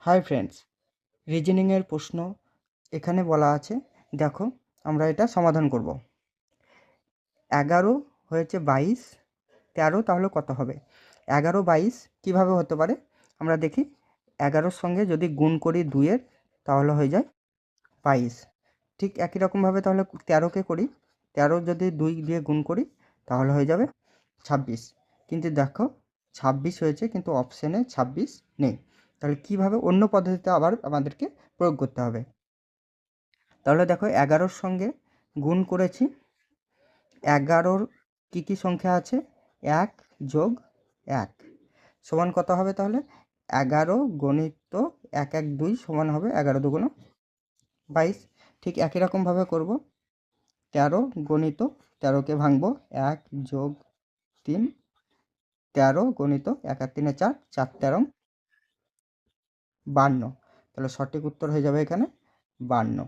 Hi friends, রিজনিংয়ের প্রশ্ন এখানে বলা আছে। দেখো, আমরা এটা সমাধান করব। 11 হয়েছে 22, 13 তাহলে কত হবে? 11 22 কীভাবে হতে পারে আমরা দেখি। 11-র সঙ্গে যদি গুণ করি 2-এর তাহলে হয়ে যায় 22। ঠিক একই রকমভাবে তাহলে 13কে করি, 13 যদি 2 দিয়ে গুণ করি তাহলে হয়ে যাবে 26। কিন্তু দেখো 26 হয়েছে কিন্তু অপশানে 26 নেই। তাহলে কিভাবে অন্য পদ্ধতিতে আবার আমাদেরকে প্রয়োগ করতে হবে। তাহলে দেখো 11-র সঙ্গে গুণ করেছি। 11-র কী সংখ্যা আছে? 1 যোগ 1 সমান কত হবে? তাহলে 11 গণিত 1 1 2 সমান হবে 11 দুগুণ 22। ঠিক একই রকমভাবে করব। 13 গণিত 13কে ভাঙবো 1 যোগ 3, 13 গণিত 1 আর 3 4, 4 13 52। তাহলে সঠিক উত্তর হয়ে যাবে এখানে 52।